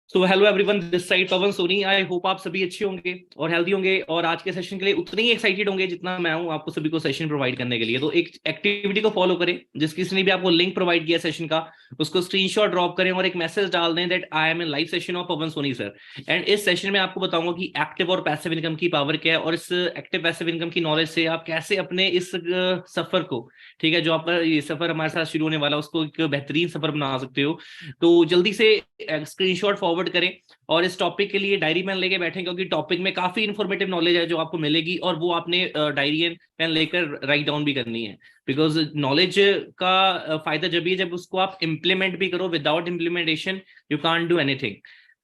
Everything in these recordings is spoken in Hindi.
So hello everyone, this side Pavan Soni. I hope आप सभी अच्छे होंगे और हेल्दी होंगे और आज के सेशन के लिए उतने ही एक्साइटेड होंगे जितना मैं हूं आपको सभी को सेशन प्रोवाइड करने के लिए। तो एक एक्टिविटी को फॉलो करें, जिस किसी ने भी आपको लिंक प्रोवाइड किया सेशन का, उसको स्क्रीनशॉट ड्रॉप करें और एक मैसेज डाल दें that I am in live session of Pavan Soni sir. And इस सेशन में आपको बताऊंगा कि एक्टिव और पैसिव इनकम की पावर क्या है और इस एक्टिव पैसिव इनकम की नॉलेज से आप कैसे अपने इस सफर को, ठीक है, जो आपका ये सफर हमारे साथ शुरू होने वाला है, उसको एक बेहतरीन सफर बना सकते हो। तो जल्दी से स्क्रीनशॉट फॉरवर्ड करें और इस टॉपिक के लिए डायरी पेन लेके बैठें, क्योंकि टॉपिक में काफी इंफॉर्मेटिव नॉलेज है जो आपको मिलेगी और वो आपने डायरी एंड पेन लेकर राइट डाउन भी करनी है। बिकॉज नॉलेज का फायदा जब भी है जब उसको आप इंप्लीमेंट भी करो। Without implementation you can't do anything.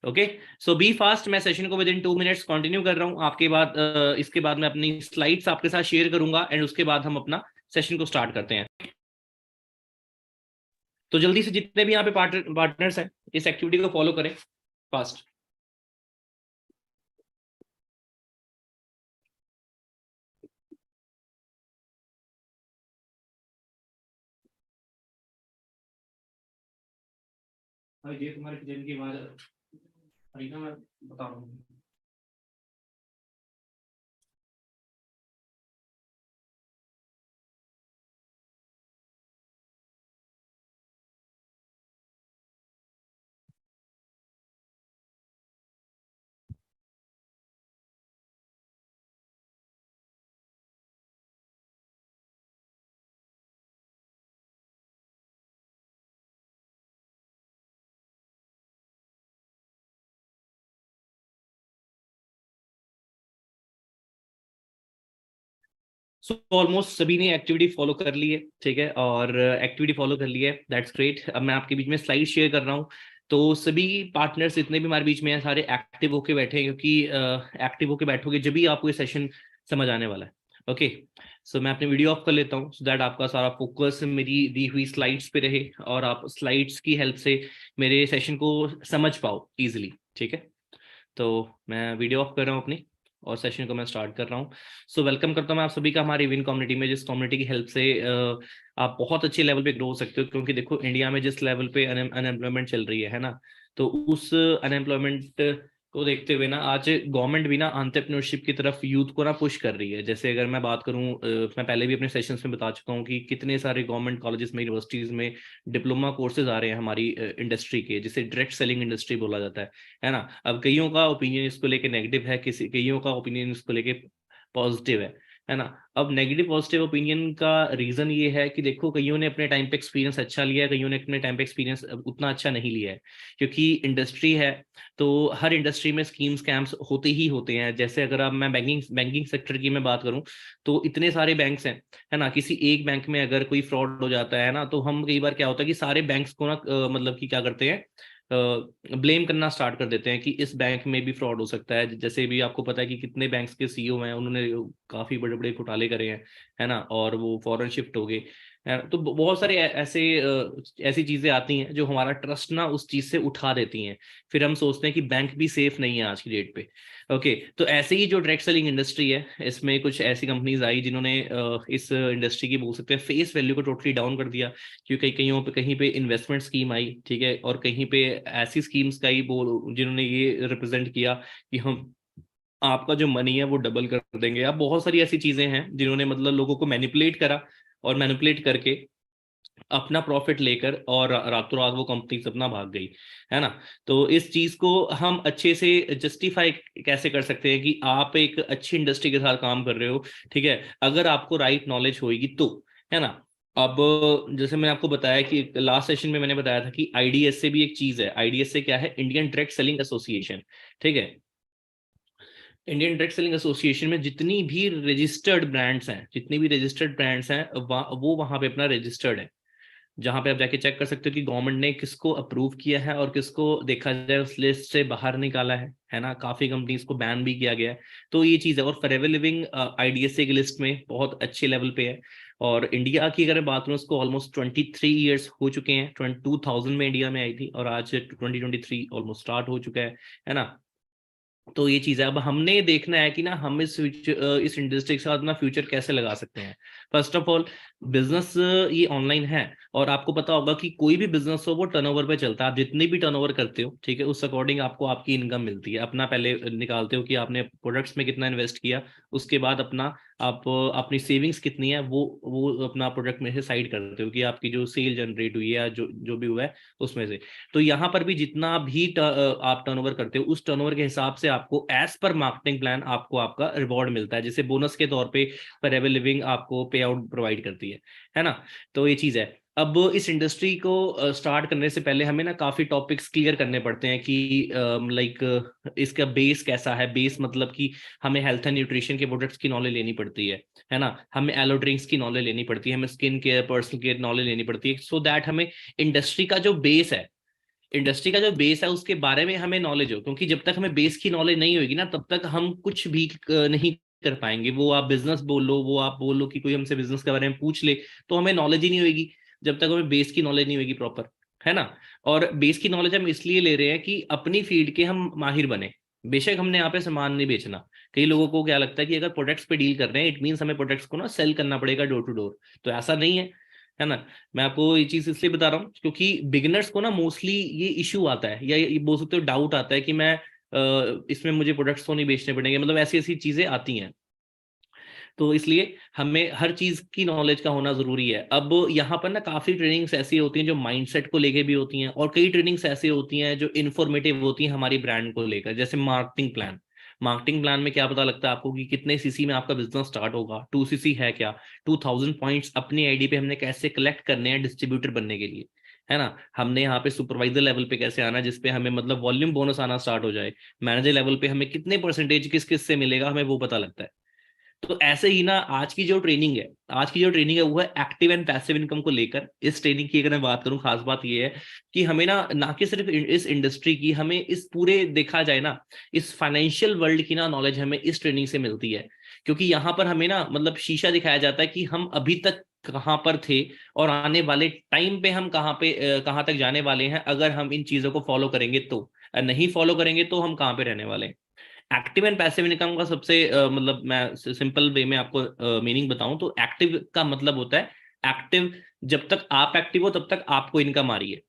Okay, so be fast. मैं सेशन को विद इन 2 मिनट्स कंटिन्यू कर रहा हूँ। आपके बाद इसके बाद मैं अपनी स्लाइड्स आपके साथ शेयर करूंगा एंड उसके बाद हम अपना सेशन को स्टार्ट करते हैं। तो जल्दी से जितने भी यहाँ पे पार्टनर्स हैं इस एक्टिविटी को फॉलो करें फास्ट। ये तुम्हारे किचन की आवाज आई ना, मैं बता रहा हूँ। सो ऑलमोस्ट सभी ने एक्टिविटी फॉलो कर ली है, ठीक है, और एक्टिविटी फॉलो कर ली है, दैट्स ग्रेट। अब मैं आपके बीच में स्लाइड शेयर कर रहा हूँ। तो सभी पार्टनर्स जितने भी हमारे बीच में हैं सारे एक्टिव होके बैठे हैं, क्योंकि एक्टिव होके बैठोगे जब भी आपको ये सेशन समझ आने वाला है। ओके, सो मैं अपनी वीडियो ऑफ कर लेता हूँ सो दैट आपका सारा फोकस मेरी दी हुई स्लाइड्स पे रहे और आप स्लाइड्स की हेल्प से मेरे सेशन को समझ पाओ इजिली, ठीक है। तो मैं वीडियो ऑफ कर रहा हूँ अपनी और सेशन को मैं स्टार्ट कर रहा हूँ। सो वेलकम करता हूँ मैं आप सभी का हमारी विन कम्युनिटी में, जिस कम्युनिटी की हेल्प से आप बहुत अच्छे लेवल पे ग्रो हो सकते हो। क्योंकि देखो इंडिया में जिस लेवल पे अनएम्प्लॉयमेंट चल रही है ना, तो उस अनएम्प्लॉयमेंट को देखते हुए ना आज गवर्नमेंट भी ना एंटरप्रेन्योरशिप की तरफ यूथ को ना पुश कर रही है। जैसे अगर मैं बात करूं, मैं पहले भी अपने सेशंस में बता चुका हूं कि कितने सारे गवर्नमेंट कॉलेजेस में, यूनिवर्सिटीज में डिप्लोमा कोर्सेज आ रहे हैं हमारी इंडस्ट्री के, जिसे डायरेक्ट सेलिंग इंडस्ट्री बोला जाता है ना। अब कईयों का ओपिनियन इसको लेके नेगेटिव है, किसी कईयों का ओपिनियन इसको लेके पॉजिटिव है ना। अब नेगेटिव पॉजिटिव ओपिनियन का रीजन ये है कि देखो कईयों ने अपने टाइम पे एक्सपीरियंस अच्छा लिया है, कईयों ने अपने टाइम पे एक्सपीरियंस उतना अच्छा नहीं लिया है। क्योंकि इंडस्ट्री है तो हर इंडस्ट्री में स्कीम स्कैम्स होते ही होते हैं। जैसे अगर अब मैं बैंकिंग बैंकिंग सेक्टर की मैं बात करूं, तो इतने सारे बैंक्स हैं, है ना। किसी एक बैंक में अगर कोई फ्रॉड हो जाता है ना, तो हम कई बार क्या होता है कि सारे बैंक्स को ना मतलब कि क्या करते हैं, ब्लेम करना स्टार्ट कर देते हैं कि इस बैंक में भी फ्रॉड हो सकता है। जैसे भी आपको पता है कि कितने बैंक्स के सीईओ हैं, उन्होंने काफी बड़े बड़े घोटाले करे हैं, है ना, और वो फॉरेन शिफ्ट हो गए। तो बहुत सारे ऐसी चीजें आती हैं जो हमारा ट्रस्ट ना उस चीज से उठा देती हैं। फिर हम सोचते हैं कि बैंक भी सेफ नहीं है आज की डेट पे। ओके, तो ऐसे ही जो डायरेक्ट सेलिंग इंडस्ट्री है, इसमें कुछ ऐसी कंपनीज आई जिन्होंने इस इंडस्ट्री की बोल सकते हैं फेस वैल्यू को टोटली डाउन कर दिया। क्योंकि कहीं पे इन्वेस्टमेंट स्कीम आई, ठीक है, और कहीं पे ऐसी स्कीम्स का ही बोल जिन्होंने ये रिप्रेजेंट किया कि हम आपका जो मनी है वो डबल कर देंगे। अब बहुत सारी ऐसी चीजें हैं जिन्होंने मतलब लोगों को मैनिपुलेट करा और मैनिपुलेट करके अपना प्रॉफिट लेकर और रातों रात वो कंपनी अपना भाग गई, है ना। तो इस चीज को हम अच्छे से जस्टिफाई कैसे कर सकते हैं कि आप एक अच्छी इंडस्ट्री के साथ काम कर रहे हो, ठीक है, अगर आपको राइट नॉलेज होगी तो, है ना। अब जैसे मैंने आपको बताया कि लास्ट सेशन में मैंने बताया था कि आईडीएस से भी एक चीज है। आईडीएस से क्या है? इंडियन डायरेक्ट सेलिंग एसोसिएशन, ठीक है। इंडियन डायरेक्ट सेलिंग एसोसिएशन में जितनी भी रजिस्टर्ड ब्रांड्स हैं, जितनी भी रजिस्टर्ड ब्रांड्स हैं, वो वहां पे अपना रजिस्टर्ड है। जहां पे आप जाके चेक कर सकते हो कि गवर्नमेंट ने किसको अप्रूव किया है और किसको देखा जाए उस लिस्ट से बाहर निकाला है ना। काफी कंपनीज को बैन भी किया गया है। तो ये चीज है। और फॉरएवर लिविंग आईडीएसए की लिस्ट में बहुत अच्छे लेवल पे है। और इंडिया की अगर बात करूँ, उसको ऑलमोस्ट 23 ईयर्स हो चुके हैं। 2000 में इंडिया में आई थी और आज 2023 ऑलमोस्ट स्टार्ट हो चुका है ना। तो ये चीज है। अब हमने देखना है कि ना हम इस इंडस्ट्री के साथ अपना फ्यूचर कैसे लगा सकते हैं। फर्स्ट ऑफ ऑल, बिजनेस ये ऑनलाइन है, और आपको पता होगा कि कोई भी बिजनेस हो वो टर्नओवर पे चलता है। आप जितनी भी टर्नओवर करते हो, ठीक है, उस अकॉर्डिंग आपको आपकी इनकम मिलती है। अपना पहले निकालते हो कि आपने प्रोडक्ट्स में कितना इन्वेस्ट किया, उसके बाद अपना आप अपनी सेविंग्स कितनी है वो अपना प्रोडक्ट में से साइड करते हो कि आपकी जो सेल जनरेट हुई है या जो जो भी हुआ है उसमें से। तो यहाँ पर भी जितना भी आप टर्नओवर करते हो उस टर्नओवर के हिसाब से आपको एज पर मार्केटिंग प्लान आपको आपका रिवॉर्ड मिलता है, जैसे बोनस के तौर पे फॉरएवर लिविंग आपको पे आउट प्रोवाइड करती है ना। तो ये चीज है। अब इस इंडस्ट्री को स्टार्ट करने से पहले हमें ना काफी टॉपिक्स क्लियर करने पड़ते हैं कि लाइक इसका बेस कैसा है। बेस मतलब कि हमें हेल्थ एंड न्यूट्रिशन के प्रोडक्ट्स की नॉलेज लेनी पड़ती है ना। हमें एलो ड्रिंक्स की नॉलेज लेनी पड़ती है, हमें skin care personal care knowledge लेनी पड़ती है, सो दैट हमें इंडस्ट्री का जो बेस है, इंडस्ट्री का जो बेस है उसके बारे में हमें नॉलेज हो। क्योंकि जब तक हमें बेस की नॉलेज नहीं होगी ना, तब तक हम कुछ भी नहीं कर पाएंगे। वो आप बिजनेस बोल लो, वो आप बोल लो कि कोई हमसे बिजनेस के बारे में पूछ ले, तो हमें नॉलेज ही नहीं होगी जब तक हमें बेस की नॉलेज नहीं होगी प्रॉपर, है ना। और बेस की नॉलेज हम इसलिए ले रहे हैं कि अपनी फील्ड के हम माहिर बने। बेशक हमने यहाँ पे सामान नहीं बेचना। कई लोगों को क्या लगता है कि अगर प्रोडक्ट्स पे डील कर रहे हैं इट मीन्स हमें प्रोडक्ट्स को ना सेल करना पड़ेगा डोर टू डोर। तो ऐसा नहीं है ना। मैं आपको ये चीज इसलिए बता रहा हूँ क्योंकि बिगिनर्स को ना मोस्टली ये इशू आता है, या ये बोल सकते हो डाउट आता है कि मैं इसमें मुझे प्रोडक्ट्स तो नहीं बेचने पड़ेंगे, मतलब ऐसी ऐसी चीजें आती हैं। तो इसलिए हमें हर चीज की नॉलेज का होना जरूरी है। अब यहाँ पर ना काफी ट्रेनिंग्स ऐसी होती हैं जो माइंडसेट को लेके भी होती हैं, और कई ट्रेनिंग्स ऐसी होती हैं जो इन्फॉर्मेटिव होती हैं हमारी ब्रांड को लेकर, जैसे मार्केटिंग प्लान। मार्केटिंग प्लान में क्या पता लगता है आपको कि कितने सीसी में आपका बिजनेस स्टार्ट होगा, 2 सीसी है क्या, 2000 पॉइंट्स अपनी आईडी पे हमने कैसे कलेक्ट करने हैं डिस्ट्रीब्यूटर बनने के लिए, है ना। हमने यहाँ पे सुपरवाइजर लेवल पे कैसे आना है जिसपे हमें मतलब वॉल्यूम बोनस आना स्टार्ट हो जाए। मैनेजर लेवल पे हमें कितने परसेंटेज किस किस से मिलेगा हमें वो पता लगता है। तो ऐसे ही ना आज की जो ट्रेनिंग है वो है एक्टिव एंड पैसिव इनकम को लेकर। इस ट्रेनिंग की अगर मैं बात करूं, खास बात ये है कि हमें ना ना कि सिर्फ इस इंडस्ट्री की, हमें इस पूरे देखा जाए ना इस फाइनेंशियल वर्ल्ड की ना नॉलेज हमें इस ट्रेनिंग से मिलती है। क्योंकि यहाँ पर हमें ना मतलब शीशा दिखाया जाता है कि हम अभी तक कहाँ पर थे और आने वाले टाइम पे हम कहाँ तक जाने वाले हैं अगर हम इन चीजों को फॉलो करेंगे तो। नहीं फॉलो करेंगे तो हम कहाँ पे रहने वाले हैं। एक्टिव एंड पैसिव इनकम का सबसे मतलब मैं सिंपल वे में आपको मीनिंग बताऊं तो एक्टिव का मतलब होता है एक्टिव, जब तक आप एक्टिव हो तब तक आपको इनकम आ रही है।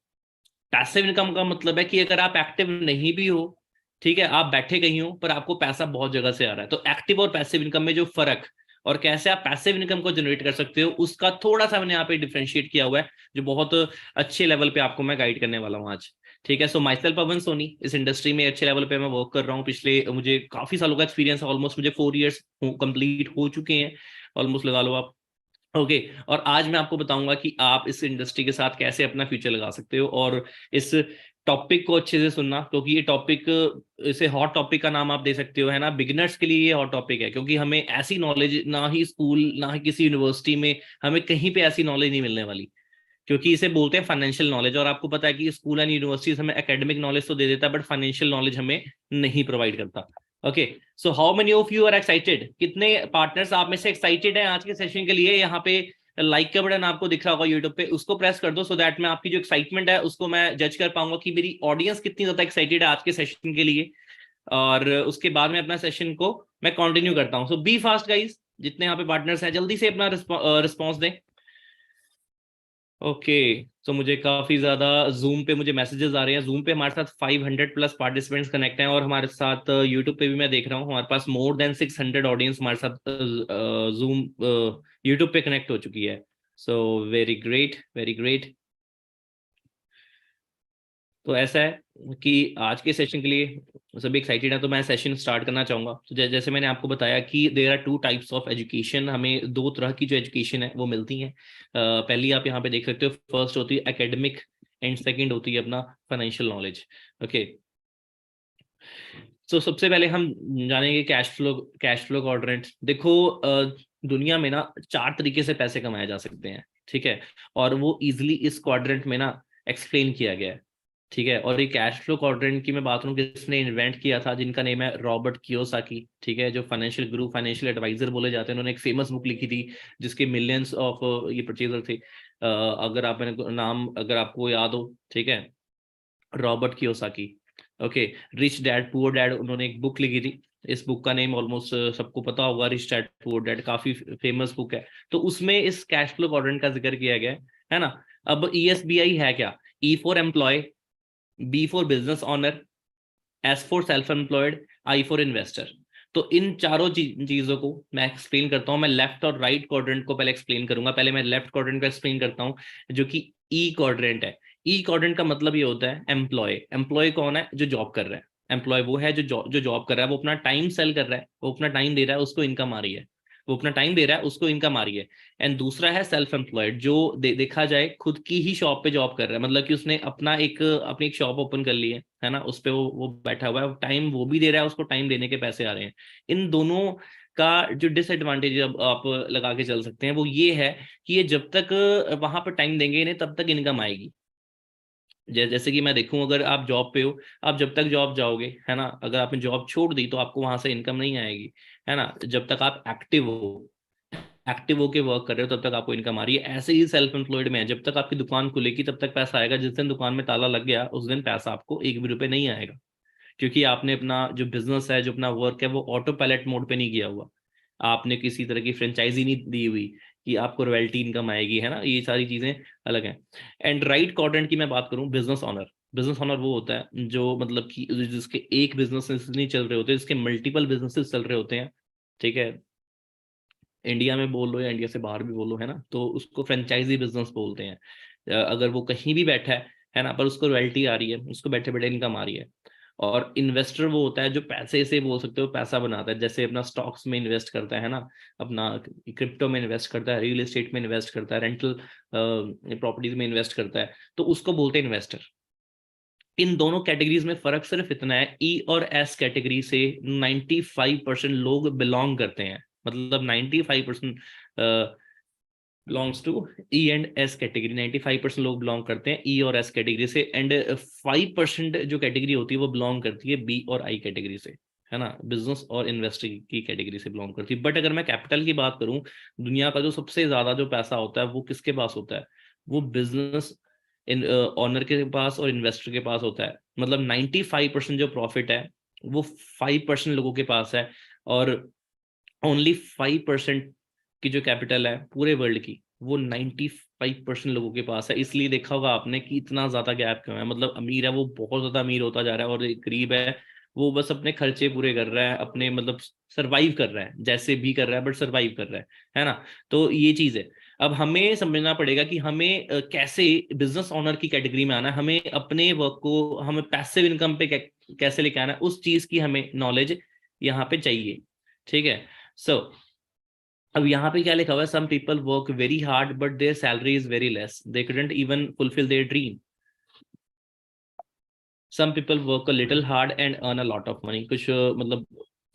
पैसिव इनकम का मतलब है कि अगर आप एक्टिव नहीं भी हो, ठीक है, आप बैठे कहीं हो पर आपको पैसा बहुत जगह से आ रहा है। तो एक्टिव और पैसिव इनकम में जो फर्क और कैसे आप पैसिव इनकम को जनरेट कर सकते हो उसका थोड़ा सा मैंने यहाँ पे डिफरेंशिएट किया हुआ है, जो बहुत अच्छे लेवल पे आपको मैं गाइड करने वाला हूँ आज। ठीक है, सो माई सेल्फ पवन सोनी, इस इंडस्ट्री में अच्छे लेवल पे मैं वर्क कर रहा हूँ। पिछले मुझे काफी सालों का एक्सपीरियंस है, ऑलमोस्ट मुझे 4 इयर्स कंप्लीट हो चुके हैं, ऑलमोस्ट लगा लो आप। ओके, और आज मैं आपको बताऊंगा कि आप इस इंडस्ट्री के साथ कैसे अपना फ्यूचर लगा सकते हो। और इस टॉपिक को अच्छे से सुनना, क्योंकि ये टॉपिक, इसे हॉट टॉपिक का नाम आप दे सकते हो, है ना। बिगिनर्स के लिए ये हॉट टॉपिक है क्योंकि हमें ऐसी नॉलेज ना ही स्कूल ना ही किसी यूनिवर्सिटी में हमें कहीं पे ऐसी नॉलेज नहीं मिलने वाली। क्योंकि इसे बोलते हैं फाइनेंशियल नॉलेज, और आपको पता है कि स्कूल एंड यूनिवर्सिटीज हमें एकेडमिक नॉलेज तो दे देता है बट फाइनेंशियल नॉलेज हमें नहीं प्रोवाइड करता। Okay, so how many of you are excited? कितने पार्टनर्स आप में से एक्साइटेड हैं आज के सेशन के लिए? यहाँ पे लाइक का बटन आपको दिख रहा होगा यूट्यूब पे, उसको प्रेस कर दो, सो दैट मैं आपकी जो एक्साइटमेंट है उसको मैं जज कर पाऊंगा कि मेरी ऑडियंस कितनी ज्यादा एक्साइटेड है आज के सेशन के लिए। और उसके बाद में अपना सेशन को मैं कंटिन्यू करता हूँ। सो बी फास्ट गाइज, जितने यहाँ पे पार्टनर्स हैं जल्दी से अपना रिस्पॉन्स दें। ओके, तो मुझे काफी ज्यादा जूम पे मुझे मैसेजेस आ रहे हैं। जूम पे हमारे साथ 500 प्लस पार्टिसिपेंट्स कनेक्ट हैं, और हमारे साथ यूट्यूब पे भी मैं देख रहा हूँ हमारे पास मोर देन 600 ऑडियंस हमारे साथ जूम यूट्यूब पे कनेक्ट हो चुकी है। So very great, very great. तो ऐसा है कि आज के सेशन के लिए सभी एक्साइटेड हैं, तो मैं सेशन स्टार्ट करना चाहूंगा। तो जैसे मैंने आपको बताया कि there are 2 types of education, हमें 2 तरह की जो एजुकेशन है वो मिलती है। पहली आप यहाँ पे देख सकते हो, फर्स्ट होती है एकेडमिक एंड सेकंड होती है अपना फाइनेंशियल नॉलेज। ओके, तो सबसे पहले हम जानेंगे कैश फ्लो क्वाड्रेंट। देखो दुनिया में ना 4 तरीके से पैसे कमाए जा सकते हैं, ठीक है, और वो इजिली इस क्वाड्रेंट में ना एक्सप्लेन किया गया है। ठीक है, और ये कैश फ्लो क्वाड्रेंट की मैं बात करूं किसने इन्वेंट किया था, जिनका नेम है रॉबर्ट कियोसाकी। ठीक है, जो फाइनेंशियल गुरु फाइनेंशियल एडवाइजर बोले जाते हैं, उन्होंने एक फेमस बुक लिखी थी जिसके मिलियंस ऑफ ये परचेजर थे। अगर आप नाम अगर आपको याद हो, ठीक है, Robert Kiyosaki. Okay, rich dad poor dad, उन्होंने एक बुक लिखी थी। इस बुक का नेम ऑलमोस्ट सबको पता होगा, रिच डैड पुअर डैड, काफी फेमस बुक है। तो उसमें इस कैश फ्लो क्वाड्रेंट का जिक्र किया गया है ना। अब ESBI है क्या? E for employ, B for business owner, S for self employed, I for investor. तो इन चारों चीजों को मैं एक्सप्लेन करता हूँ। मैं लेफ्ट और राइट क्वाड्रेंट को पहले एक्सप्लेन करूंगा। पहले मैं लेफ्ट क्वाड्रेंट को एक्सप्लेन करता हूँ, जो कि ई क्वाड्रेंट है। ई क्वाड्रेंट का मतलब ये होता है एम्प्लॉय। एम्प्लॉय कौन है? जो जॉब कर रहा है। एम्प्लॉय वो है जो जॉब कर रहा है, वो अपना टाइम सेल कर रहा है, वो अपना टाइम दे रहा है, उसको इनकम आ रही है। वो अपना टाइम दे रहा है, उसको इनकम आ रही है। एंड दूसरा है सेल्फ एम्प्लॉयड, जो देखा जाए खुद की ही शॉप पे जॉब कर रहा है, मतलब कि उसने अपनी एक शॉप ओपन कर ली है ना, उस पे वो बैठा हुआ है, टाइम वो भी दे रहा है, उसको टाइम देने के पैसे आ रहे हैं। इन दोनों का जो डिसएडवांटेज अब आप लगा के चल सकते हैं वो ये है कि ये जब तक वहां पर टाइम देंगे इन्हें, तब तक इनकम आएगी। जैसे कि मैं देखूं, अगर आप जॉब पे हो, आप जब तक जॉब जाओगे, है ना, अगर आपने जॉब छोड़ दी तो आपको वहां से इनकम नहीं आएगी, है ना, जब तक आप एक्टिव होके वर्क कर रहे हो तब तक आपको इनकम आ रही है। ऐसे ही सेल्फ एम्प्लॉयड में है, जब तक आपकी दुकान खुलेगी तब तक पैसा आएगा, जिस दिन दुकान में ताला लग गया उस दिन पैसा आपको एक भी रुपए नहीं आएगा, क्योंकि आपने अपना जो बिजनेस है, जो अपना वर्क है, वो ऑटो पायलट मोड पे नहीं किया हुआ। आपने किसी तरह की फ्रेंचाइजी नहीं दी हुई कि आपको रॉयल्टी इनकम आएगी, है ना, ये सारी चीजें अलग हैं। एंड राइट क्वाड्रेंट की मैं बात करूं, बिजनेस ऑनर। बिजनेस ऑनर वो होता है जो मतलब कि जिसके एक बिजनेस नहीं चल रहे होते, जिसके मल्टीपल बिजनेसेस चल रहे होते हैं, ठीक है। इंडिया में बोल लो या इंडिया से बाहर भी बोलो, है ना, तो उसको फ्रेंचाइजी बिजनेस बोलते हैं। अगर वो कहीं भी बैठा है ना, पर उसको रॉयल्टी आ रही है, उसको बैठे बैठे इनकम आ रही है। और इन्वेस्टर वो होता है जो पैसे से बोल सकते हो पैसा बनाता है, जैसे अपना स्टॉक्स में इन्वेस्ट करता है ना, अपना क्रिप्टो में इन्वेस्ट करता है, रियल एस्टेट में इन्वेस्ट करता है, रेंटल प्रॉपर्टीज में इन्वेस्ट करता है, तो उसको बोलते हैं इन्वेस्टर। इन दोनों कैटेगरीज में फर्क सिर्फ इतना है, ई और एस कैटेगरी से 95% लोग बिलोंग करते हैं, मतलब 95% belongs to E and S category. 95% लोग बिलोंग करते हैं ई और एस कैटेगरी से, एंड 5% जो कैटेगरी होती है वो बिलोंग करती है बी और आई कैटेगरी से, है ना, बिजनेस और इन्वेस्टर की कैटेगरी से बिलोंग करती है। बट अगर मैं कैपिटल की बात करूं, दुनिया का जो सबसे ज्यादा जो पैसा होता है वो किसके पास होता है? वो बिजनेस ऑनर के पास और इन्वेस्टर के पास होता है। मतलब 95% जो प्रॉफिट है वो 5% लोगों के पास है, और ओनली 5% की जो कैपिटल है पूरे वर्ल्ड की, वो 95% लोगों के पास है। इसलिए देखा होगा आपने कि इतना ज्यादा गैप क्यों है। मतलब अमीर है वो बहुत ज्यादा अमीर होता जा रहा है, और एक गरीब है वो बस अपने खर्चे पूरे कर रहा है, अपने मतलब सरवाइव कर रहा है, जैसे भी कर रहा है बट सरवाइव कर रहा है ना। तो ये चीज है। अब हमें समझना पड़ेगा कि हमें कैसे बिजनेस ओनर की कैटेगरी में आना है, हमें अपने वर्क को हमें पैसिव इनकम पे कैसे लेके आना है, उस चीज की हमें नॉलेज यहाँ पे चाहिए, ठीक है। सो अब यहाँ पे क्या लिखा हुआ है? Some people work very hard but their salary is very less, they couldn't even fulfil their dream. Some people work a little hard and earn a lot of money. कुछ मतलब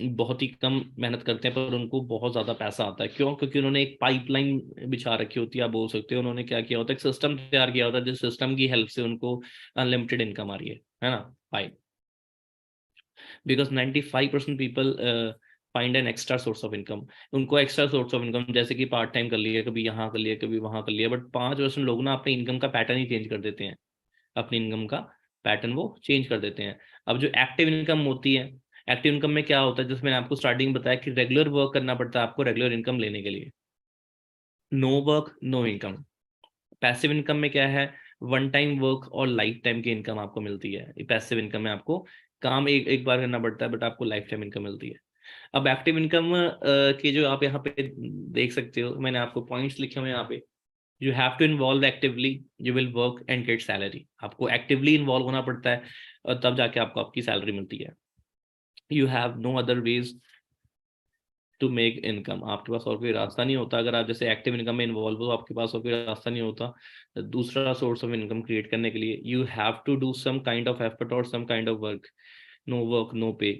बहुत ही कम मेहनत करते हैं पर उनको बहुत ज्यादा पैसा आता है। क्यों? क्योंकि उन्होंने एक पाइपलाइन बिछा रखी होती है, आप बोल सकते हो। उन्होंने क्या किया होता है? एक सिस्टम तैयार किया होता है, जिस सिस्टम की हेल्प से उनको अनलिमिटेड इनकम आ रही है ना। Five, because 95% people find an extra source of income. उनको एक्स्ट्रा सोर्स ऑफ इनकम, जैसे कि पार्ट टाइम कर लिया, कभी यहाँ कर लिया, कभी वहां कर लिया, बट 5% लोग ना अपने इनकम का पैटर्न ही चेंज कर देते हैं। अपनी इनकम का पैटर्न वो चेंज कर देते हैं। अब जो एक्टिव इनकम होती है, एक्टिव इनकम में क्या होता है, जिसमें मैंने आपको स्टार्टिंग बताया कि रेगुलर वर्क करना पड़ता है आपको रेगुलर इनकम लेने के लिए। No work no income. Passive income में क्या है? वन टाइम वर्क और लाइफ टाइम की इनकम आपको मिलती है। पैसिव इनकम में आपको काम एक एक बार करना पड़ता है, बट आपको लाइफ टाइम इनकम मिलती है। अब एक्टिव इनकम के जो आप यहाँ पे देख सकते हो, मैंने आपको पॉइंट्स लिखे हुए हैं यहाँ पे। You have to involve actively, you will work and get salary. आपको एक्टिवली इन्वॉल्व होना पड़ता है और तब जाके आपको आपकी सैलरी मिलती है। You have no other ways to make income. आपके पास और कोई रास्ता नहीं होता। अगर आप जैसे एक्टिव इनकम में इन्वॉल्व हो, आपके पास और कोई रास्ता नहीं होता दूसरा सोर्स ऑफ इनकम क्रिएट करने के लिए। You have to do some kind of effort और some kind of work. No work no pay,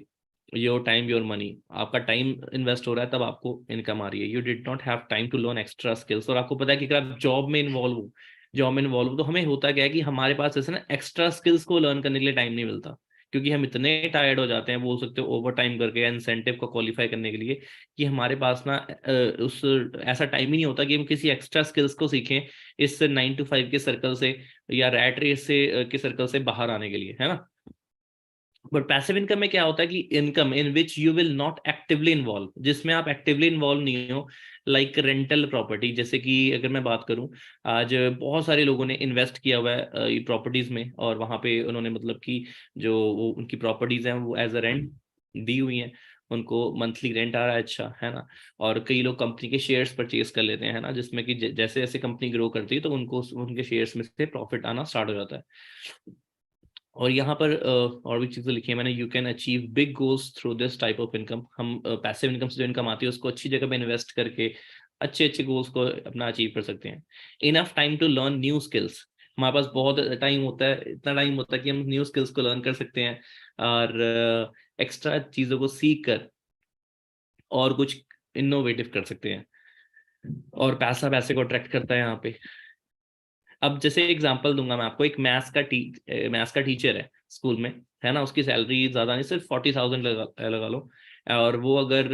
your time your money. आपका टाइम इन्वेस्ट हो रहा है तब आपको इनकम आ रही है। You did not have time to learn extra skills. और आपको पता है कि अगर आप जॉब में इन्वॉल्व हो तो हमें होता क्या है कि हमारे पास जैसे ना एक्स्ट्रा स्किल्स को लर्न करने के लिए टाइम नहीं मिलता, क्योंकि हम इतने टायर्ड हो जाते हैं, बोल सकते हो ओवर टाइम करके इंसेंटिव को क्वालिफाई करने के लिए, कि हमारे पास ना उस ऐसा टाइम ही नहीं होता कि हम किसी एक्स्ट्रा स्किल्स को सीखें इस 9 to 5 के सर्कल से, या रैट रेस से के सर्कल से बाहर आने के लिए, है ना। बट पैसिव इनकम में क्या होता है कि income in which you will not actively involve, जिसमें आप एक्टिवली इन्वॉल्व नहीं हो, लाइक रेंटल प्रॉपर्टी। जैसे कि अगर मैं बात करूं, आज बहुत सारे लोगों ने इन्वेस्ट किया हुआ है ये प्रॉपर्टीज में, और वहां पे उन्होंने मतलब कि जो वो उनकी प्रॉपर्टीज हैं वो एज अ रेंट दी हुई हैं, उनको मंथली रेंट आ रहा है, अच्छा है ना। और कई लोग कंपनी के शेयर्स परचेज कर लेते हैं, है ना, जिसमें कि जैसे जैसे कंपनी ग्रो करती है तो उनको उनके शेयर्स में से प्रॉफिट आना स्टार्ट हो जाता है। और यहाँ पर और भी चीजें लिखी है मैंने, you can achieve big goals through this type of income. हम पैसिव इनकम से जो इनकम आती है उसको अच्छी जगह पे इन्वेस्ट करके अच्छे अच्छे गोल्स को अपना अचीव कर सकते हैं। Enough time to learn new skills, हमारे पास बहुत टाइम होता है, इतना टाइम होता है कि हम न्यू स्किल्स को लर्न कर सकते हैं, और एक्स्ट्रा चीजों को सीख कर और कुछ इनोवेटिव कर सकते हैं। और पैसा पैसे को अट्रैक्ट करता है यहाँ पे। अब जैसे एग्जांपल दूंगा मैं आपको, एक मैथ्स का टीचर है स्कूल में, है ना, उसकी सैलरी ज्यादा नहीं, सिर्फ 40,000 लगा लो। और वो अगर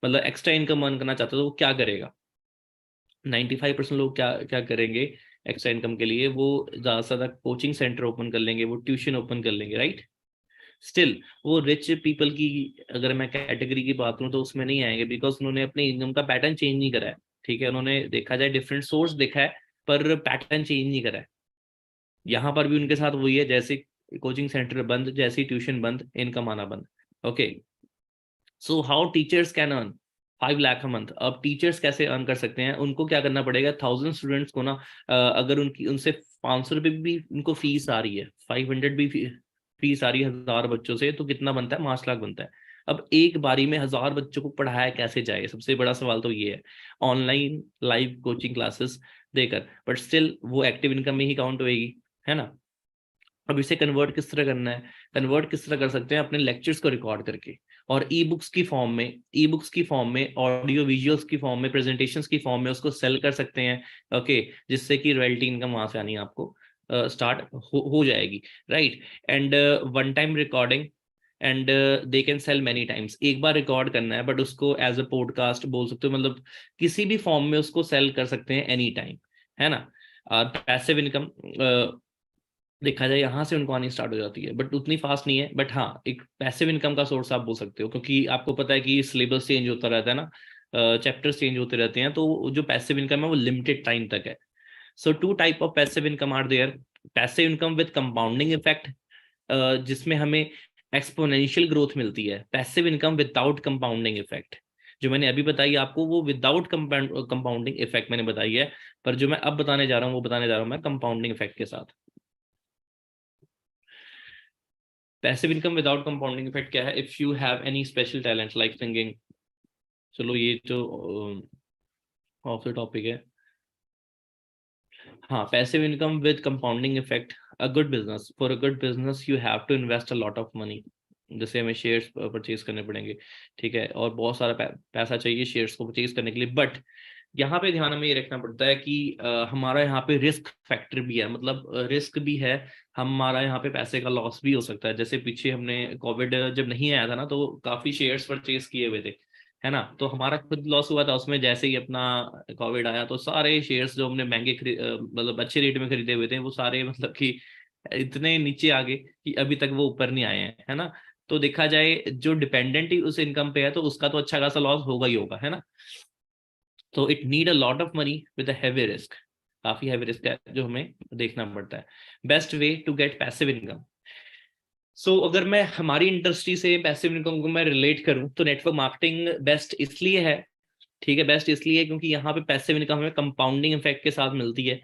मतलब एक्स्ट्रा इनकम अर्न करना चाहता है तो वो क्या करेगा? 95% लोग क्या क्या करेंगे एक्स्ट्रा इनकम के लिए? वो ज्यादा से ज्यादा कोचिंग सेंटर ओपन कर लेंगे, वो ट्यूशन ओपन कर लेंगे, राइट। स्टिल वो रिच पीपल की अगर मैं कैटेगरी की बात करूं तो उसमें नहीं आएंगे, बिकॉज उन्होंने अपने इनकम का पैटर्न चेंज नहीं करा है। ठीक है, उन्होंने देखा जाए डिफरेंट सोर्स देखा है, पर पैटर्न चेंज नहीं करा है। यहाँ पर भी उनके साथ वही है, जैसे कोचिंग सेंटर बंद, जैसी ट्यूशन बंद, इनकम आना बंद। Okay, so how teachers can earn 5 lakh a month. अब टीचर्स कैसे अर्न कर सकते हैं? उनको क्या करना पड़ेगा, 1,000 स्टूडेंट्स को ना, अगर उनकी उनसे 500 रुपये भी उनको फीस आ रही है, 500 भी फीस आ रही है 1,000 बच्चों से, तो कितना बनता है? 5 लाख बनता है। अब एक बारी में 1,000 बच्चों को पढ़ाया कैसे जाए? सबसे बड़ा सवाल तो ये है। ऑनलाइन लाइव कोचिंग क्लासेस देकर, बट स्टिल वो एक्टिव इनकम में ही काउंट होएगी, है ना। अब इसे कन्वर्ट किस तरह करना है? कन्वर्ट किस तरह कर सकते हैं? अपने लेक्चर्स को रिकॉर्ड करके और ई बुक्स की फॉर्म में, ऑडियो विजुअल्स की फॉर्म में, प्रेजेंटेशंस की फॉर्म में उसको सेल कर सकते हैं। ओके, जिससे कि रॉयल्टी इनकम वहां से आनी आपको स्टार्ट हो जाएगी, right. And one time recording, and they can sell many times. एक बार रिकॉर्ड करना है, बट उसको एज अ पॉडकास्ट बोल सकते हो, मतलब किसी भी फॉर्म में उसको सेल कर सकते हैं एनी टाइम, है ना। और पैसिव इनकम देखा जाए यहाँ से उनको आनी स्टार्ट हो जाती है, बट उतनी फास्ट नहीं है। बट हाँ, एक पैसिव इनकम का सोर्स आप बोल सकते हो, क्योंकि आपको पता है कि सिलेबस चेंज होता रहता है ना, चैप्टर्स चेंज होते रहते हैं, तो जो पैसिव इनकम है वो लिमिटेड टाइम तक है। So two type of passive income are there. Passive income with compounding effect, जिसमें हमें एक्सपोनेंशियल ग्रोथ मिलती है। Passive income without compounding effect, जो मैंने अभी बताई आपको वो विदाउट कंपाउंडिंग इफेक्ट मैंने बताई है, पर जो मैं अब बताने जा रहा हूँ वो बताने जा रहा हूँ मैं कंपाउंडिंग इफेक्ट के साथ। Passive income without compounding effect क्या है? If you have any special talent like singing, चलो ये तो ऑफ द टॉपिक है। हाँ, passive income with compounding effect, a good business, for a good business you have to invest a lot of money. जैसे हमें शेयर्स परचेज करने पड़ेंगे, ठीक है, और बहुत सारा पैसा चाहिए शेयर्स को परचेज करने के लिए। बट यहाँ पे ध्यान हमें ये रखना पड़ता है कि हमारा यहाँ पे रिस्क फैक्टर भी है, मतलब रिस्क भी है। हमारा यहाँ पे पैसे का लॉस भी हो सकता है। जैसे पीछे हमने कोविड जब नहीं आया था ना, तो काफी शेयर्स परचेज किए हुए थे, है ना, तो हमारा खुद लॉस हुआ था उसमें। जैसे ही अपना कोविड आया तो सारे शेयर्स जो हमने महंगे मतलब अच्छे रेट में खरीदे हुए थे, वो सारे मतलब कि इतने नीचे आ गए कि अभी तक वो ऊपर नहीं आए हैं, है ना। तो देखा जाए जो डिपेंडेंट ही उस इनकम पे है तो उसका तो अच्छा खासा लॉस होगा ही होगा, है ना। तो it need a lot of money with a heavy risk, काफी हैवी रिस्क है जो हमें देखना पड़ता है। Best way to get passive income. So अगर मैं हमारी इंडस्ट्री से पैसिव इनकम को मैं रिलेट करूं तो नेटवर्क मार्केटिंग बेस्ट इसलिए है, ठीक है, बेस्ट इसलिए क्योंकि यहाँ पे पैसिव इनकम हमें कंपाउंडिंग इफेक्ट के साथ मिलती है।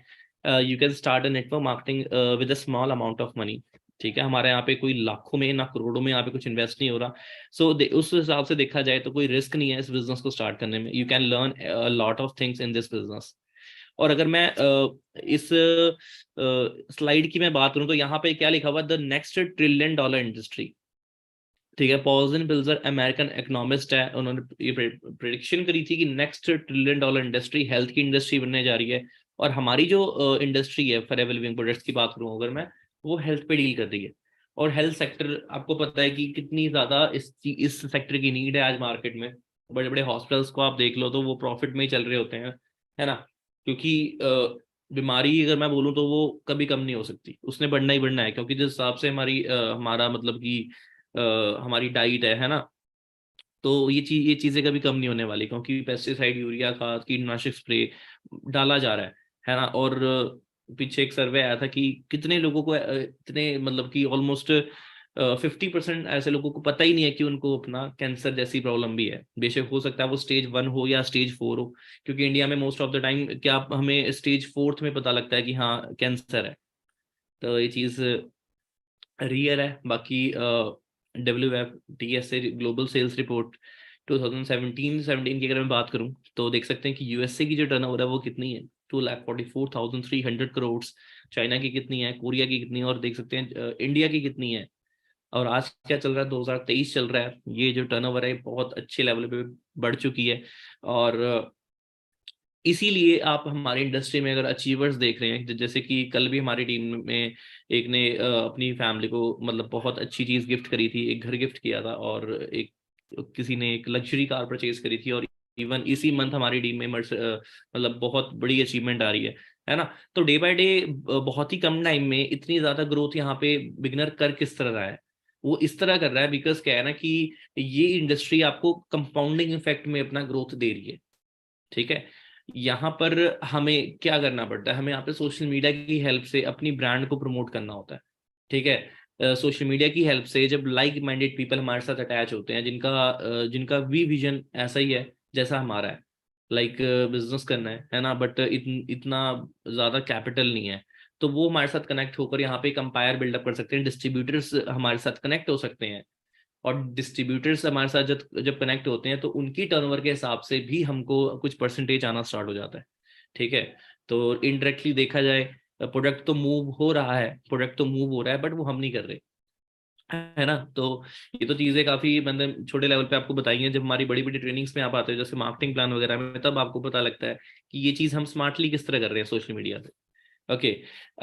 You can start a network marketing with a small amount of money. ठीक है, हमारे यहाँ पे कोई लाखों में ना करोड़ों में यहाँ पे कुछ इन्वेस्ट नहीं हो रहा। सो उस हिसाब से देखा जाए तो कोई रिस्क नहीं है इस बिजनेस को स्टार्ट करने में। You can learn lot of things in this business. और अगर मैं इस स्लाइड की मैं बात करूं तो यहाँ पे क्या लिखा हुआ, the next trillion dollar industry. ठीक है, पॉल्सन पिल्जर अमेरिकन इकोनॉमिस्ट है, उन्होंने ये प्रिडिक्शन करी थी कि next trillion dollar industry health की इंडस्ट्री बनने जा रही है। और हमारी जो इंडस्ट्री है फॉरएवर लिविंग प्रोडक्ट्स की बात करूं अगर मैं, वो हेल्थ पे डील कर रही है। और हेल्थ सेक्टर आपको पता है कि कितनी ज्यादा इस सेक्टर की नीड है आज मार्केट में। बड़े बड़े हॉस्पिटल्स को आप देख लो तो वो प्रॉफिट में ही चल रहे होते हैं, है ना। क्योंकि बीमारी अगर मैं बोलूँ तो वो कभी कम नहीं हो सकती, उसने बढ़ना ही बढ़ना है, क्योंकि जिस हिसाब से हमारा मतलब कि हमारी डाइट है ना, तो ये चीजें कभी कम नहीं होने वाली, क्योंकि पेस्टिसाइड, यूरिया खाद, कीटनाशक स्प्रे डाला जा रहा है ना। और पीछे एक सर्वे आया था कि कितने लोगों को इतने मतलब कि ऑलमोस्ट 50% ऐसे लोगों को पता ही नहीं है कि उनको अपना कैंसर जैसी प्रॉब्लम भी है। बेशक हो सकता है वो स्टेज 1 हो या स्टेज 4 हो, क्योंकि इंडिया में मोस्ट ऑफ द टाइम क्या हमें स्टेज 4 में पता लगता है कि हाँ कैंसर है। तो ये चीज रियल है। बाकी WFTS से ग्लोबल सेल्स रिपोर्ट 2017 की अगर मैं बात करूं, तो देख सकते हैं कि यूएसए की जो टर्नओवर है वो कितनी है, 2,44,300 करोड़। चाइना की कितनी है, कोरिया की कितनी है, और देख सकते हैं इंडिया की कितनी है। और आज क्या चल रहा है, 2023 चल रहा है, ये जो टर्नओवर है बहुत अच्छे लेवल पे बढ़ चुकी है। और इसीलिए आप हमारे इंडस्ट्री में अगर अचीवर्स देख रहे हैं, जैसे कि कल भी हमारी टीम में एक ने अपनी फैमिली को मतलब बहुत अच्छी चीज गिफ्ट करी थी, एक घर गिफ्ट किया था, और एक किसी ने एक लग्जरी कार परचेज करी थी। और इवन इसी मंथ हमारी टीम में मतलब बहुत बड़ी अचीवमेंट आ रही है ना। तो डे बाय डे बहुत ही कम टाइम में इतनी ज्यादा ग्रोथ यहाँ पे बिगनर कर किस तरह रहा है, वो इस तरह कर रहा है बिकॉज क्या है ना कि ये इंडस्ट्री आपको कंपाउंडिंग इफेक्ट में अपना ग्रोथ दे रही है। ठीक है, यहाँ पर हमें क्या करना पड़ता है, हमें यहाँ पे सोशल मीडिया की हेल्प से अपनी ब्रांड को प्रमोट करना होता है। ठीक है, सोशल मीडिया की हेल्प से जब लाइक माइंडेड पीपल हमारे साथ अटैच होते हैं, जिनका भी विजन ऐसा ही है जैसा हमारा है, लाइक बिजनेस करना है ना, बट इतना ज्यादा कैपिटल नहीं है, तो वो हमारे साथ कनेक्ट होकर यहाँ पे एक अंपायर बिल्डअप कर सकते हैं, डिस्ट्रीब्यूटर्स हमारे साथ कनेक्ट हो सकते हैं। और डिस्ट्रीब्यूटर्स हमारे साथ जब जब कनेक्ट होते हैं तो उनकी टर्नओवर के हिसाब से भी हमको कुछ परसेंटेज आना स्टार्ट हो जाता है। ठीक है, तो इनडायरेक्टली देखा जाए, प्रोडक्ट तो मूव हो रहा है बट वो हम नहीं कर रहे, है ना। तो ये तो चीजें काफी मतलब छोटे लेवल पे आपको बताई हैं, जब हमारी बड़ी बड़ी ट्रेनिंग्स में आप आते हो जैसे मार्केटिंग प्लान वगैरह में, तब आपको पता लगता है कि ये चीज हम स्मार्टली किस तरह कर रहे हैं सोशल मीडिया पे। ओके,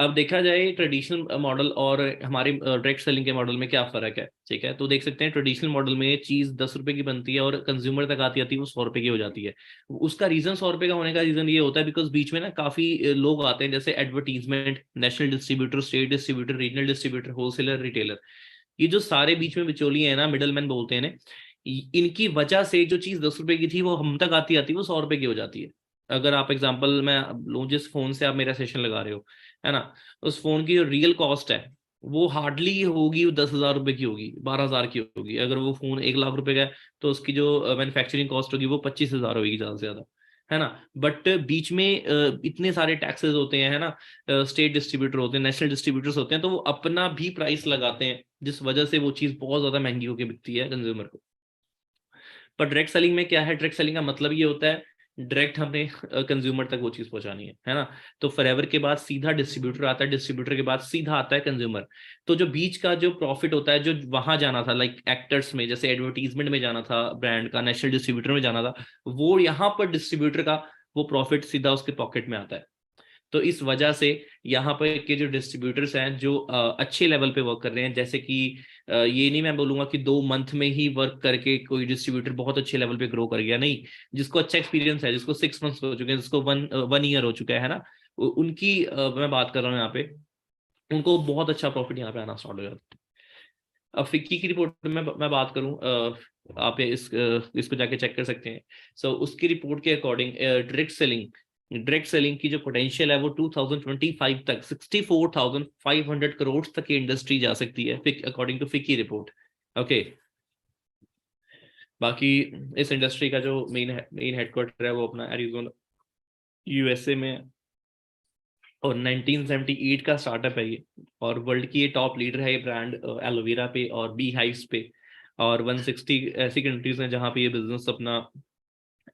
अब देखा जाए ट्रेडिशनल मॉडल और हमारे डायरेक्ट सेलिंग के मॉडल में क्या फर्क है। ठीक है, तो देख सकते हैं ट्रेडिशनल मॉडल में चीज 10 रुपए की बनती है और कंज्यूमर तक आती आती है वो 100 रुपए की हो जाती है। उसका रीजन 100 रुपए का होने का रीजन ये होता है बिकॉज बीच में ना काफी लोग आते हैं, जैसे advertisement, national distributor, state distributor, regional distributor, wholesaler, retailer, ये जो सारे बीच में बिचौलिए हैं ना, मिडल मैन बोलते हैं ना, इनकी वजह से जो चीज 10 रुपए की थी वो हम तक आती आती वो 100 रुपए की हो जाती है। अगर आप एग्जाम्पल मैं लूँ, जिस फोन से आप मेरा सेशन लगा रहे हो, है ना, उस फोन की जो रियल कॉस्ट है वो हार्डली होगी, वो 10,000 रुपए की होगी, 12,000 की होगी। अगर वो फोन 1 लाख रुपए का है तो उसकी जो मैन्युफैक्चरिंग कॉस्ट होगी वो 25,000 होगी ज्यादा से ज्यादा, है ना। बट बीच में इतने सारे टैक्सेस होते हैं, है ना, स्टेट डिस्ट्रीब्यूटर होते हैं, नेशनल डिस्ट्रीब्यूटर्स होते हैं, तो वो अपना भी प्राइस लगाते हैं, जिस वजह से वो चीज बहुत ज्यादा महंगी होकर बिकती है कंज्यूमर को। पर डायरेक्ट सेलिंग में क्या है, डायरेक्ट सेलिंग का मतलब ये होता है डायरेक्ट हमने कंज्यूमर तक वो चीज पहुंचानी है ना। तो फॉरएवर के बाद सीधा डिस्ट्रीब्यूटर आता है, डिस्ट्रीब्यूटर के बाद सीधा आता है कंज्यूमर। तो जो बीच का जो प्रॉफिट होता है, जो वहां जाना था लाइक एक्टर्स में, जैसे एडवर्टीजमेंट में जाना था ब्रांड का, नेशनल डिस्ट्रीब्यूटर में जाना था, वो यहाँ पर डिस्ट्रीब्यूटर का वो प्रॉफिट सीधा उसके पॉकेट में आता है। तो इस वजह से यहाँ पर के जो डिस्ट्रीब्यूटर्स हैं जो अच्छे लेवल पे वर्क कर रहे हैं, जैसे कि ये नहीं मैं बोलूंगा कि 2 मंथ में ही वर्क करके कोई डिस्ट्रीब्यूटर बहुत अच्छे लेवल पे ग्रो कर गया, नहीं। जिसको अच्छा एक्सपीरियंस है, जिसको 6 मंथ्स हो चुके हैं, जिसको वन ईयर हो चुका है ना, उनकी मैं बात कर रहा हूँ यहाँ पे, उनको बहुत अच्छा प्रॉफिट यहाँ पे आना स्टार्ट हो जाता है। अब फिक्की की रिपोर्ट में मैं बात करूं, आप इसको जाके चेक कर सकते हैं। उसकी रिपोर्ट के अकॉर्डिंग डायरेक्ट सेलिंग की जो पोटेंशियल है वो 2025 तक 64,500 करोड़ तक की इंडस्ट्री जा सकती है, according to FICCI report. Okay, बाकी इस इंडस्ट्री का जो मेन हेडक्वार्टर है वो अपना एरिजोना, यूएसए में है, और 1978 का स्टार्टअप है ये। और वर्ल्ड की ये टॉप लीडर है ये ब्रांड एलोवेरा पे और बी हाइव्स पे। और 160 ऐसी कंट्रीज हैं जहां पे ये बिजनेस अपना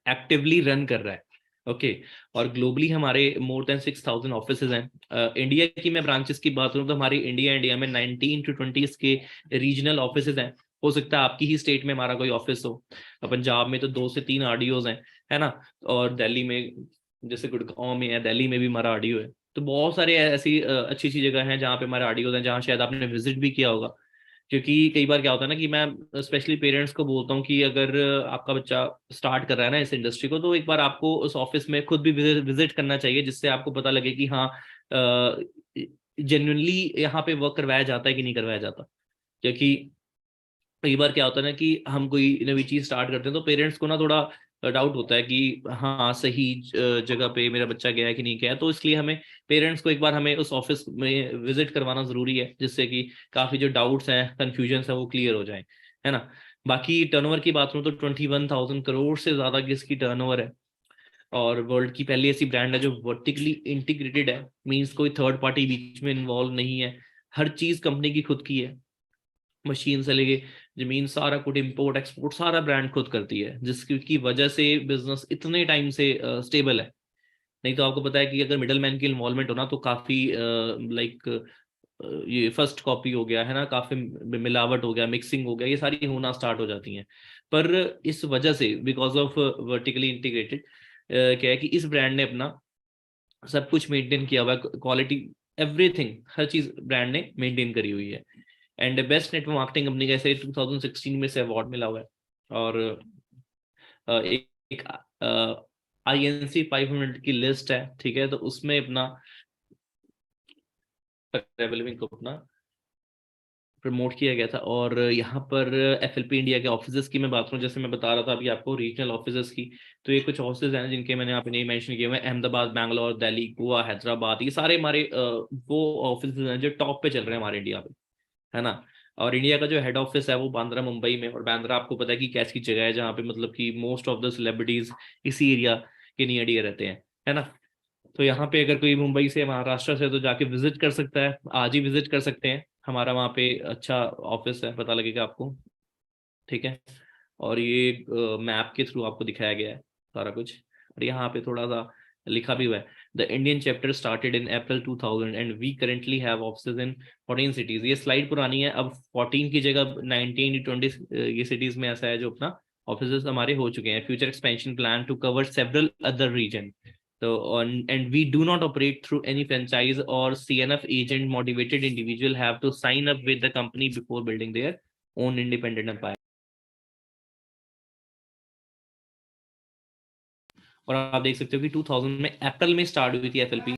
एक्टिवली रन कर रहा है। ओके, और ग्लोबली हमारे मोर देन 6,000 ऑफिसेज हैं। इंडिया की मैं ब्रांचेस की बात करूं तो हमारी इंडिया में 19 to 20 के रीजनल ऑफिसेज हैं। हो सकता है आपकी ही स्टेट में हमारा कोई ऑफिस हो, पंजाब में तो 2 से 3 आरडीओज हैं, है ना। और दिल्ली में, जैसे गुड़गांव में है, दिल्ली में भी हमारा आरडीओ है। तो बहुत सारे ऐसी अच्छी अच्छी जगह हैं जहाँ पे हमारे आरडीओज हैं, जहाँ शायद आपने विजिट भी किया होगा। क्योंकि कई बार क्या होता है ना कि मैं स्पेशली पेरेंट्स को बोलता हूँ कि अगर आपका बच्चा स्टार्ट कर रहा है ना इस इंडस्ट्री को, तो एक बार आपको उस ऑफिस में खुद भी विजिट करना चाहिए, जिससे आपको पता लगे कि हाँ जेन्युइनली यहाँ पे वर्क करवाया जाता है कि नहीं करवाया जाता। क्योंकि कई बार क्या होता है ना कि हम कोई नई चीज स्टार्ट करते हैं तो पेरेंट्स को ना थोड़ा डाउट होता है कि हाँ सही जगह पे मेरा बच्चा गया है कि नहीं गया है। तो इसलिए हमें पेरेंट्स को एक बार हमें उस ऑफिस में विजिट करवाना जरूरी है, जिससे कि काफी जो डाउट्स हैं कंफ्यूजन है वो क्लियर हो जाए, है ना। बाकी टर्नओवर की बात करूँ तो 21,000 करोड़ से ज्यादा की इसकी टर्नओवर है, और वर्ल्ड की पहली ऐसी ब्रांड है जो वर्टिकली इंटीग्रेटेड है। मींस कोई थर्ड पार्टी बीच में इन्वॉल्व नहीं है, हर चीज कंपनी की खुद की है। मशीन से लेके जमीन सारा कुछ, इंपोर्ट एक्सपोर्ट सारा ब्रांड खुद करती है, जिसकी की वजह से बिजनेस इतने टाइम से स्टेबल है। नहीं तो आपको पता है कि अगर मिडल मैन की इन्वॉल्वमेंट हो ना तो काफी लाइक ये फर्स्ट कॉपी हो गया है ना, काफी मिलावट हो गया, मिक्सिंग हो गया, ये सारी होना स्टार्ट हो जाती हैं। पर इस वजह से बिकॉज ऑफ वर्टिकली इंटीग्रेटेड क्या है कि इस ब्रांड ने अपना सब कुछ मेंटेन किया हुआ है, क्वालिटी एवरीथिंग हर चीज ब्रांड ने मेंटेन करी हुई है। And best network marketing company का इसे 2016 में से अवार्ड मिला हुआ है। और एक INC 500 की लिस्ट है, ठीक है, तो उसमें अपना ट्रैवलिंग को अपना प्रमोट किया गया था। और यहाँ पर FLP इंडिया के ऑफिसेज की मैं बात करूँ, जैसे मैं बता रहा था अभी आपको रीजनल ऑफिसेज की, तो ये कुछ ऑफिसेज हैं जिनके मैंने यहाँ पे नहीं मेंशन किए हुए हैं। अहमदाबाद, बैंगलोर, दिल्ली, गोवा, हैदराबाद, ये सारे हमारे वो ऑफिसेज हैं जो टॉप पे चल रहे हैं हमारे इंडिया में, है ना। और इंडिया का जो हेड ऑफिस है वो बांद्रा मुंबई में, और बांद्रा आपको पता है कि कैसी जगह है जहाँ पे मतलब कि मोस्ट ऑफ द सेलिब्रिटीज इसी एरिया के नियर डियर रहते हैं, है ना। तो यहाँ पे अगर कोई मुंबई से, महाराष्ट्र से, तो जाके विजिट कर सकता है, आज ही विजिट कर सकते हैं। हमारा वहाँ पे अच्छा ऑफिस है, पता लगेगा आपको, ठीक है। और ये मैप के थ्रू आपको दिखाया गया है सारा कुछ। और यहाँ पे थोड़ा सा लिखा भी हुआ है, the Indian chapter started in April 2000 and we currently have offices in 14 cities. ये स्लाइड पुरानी है, अब 14 की जगह 19 20 ये सिटीज में ऐसा है जो अपना ऑफिसेज हमारे हो चुके हैं। Future expansion plan to cover several other region. तो and we do not operate through any franchise or CNF agent motivated individual have to sign up with the company before building their own independent empire। और आप देख सकते हो कि 2000 में अप्रैल में स्टार्ट हुई थी FLP,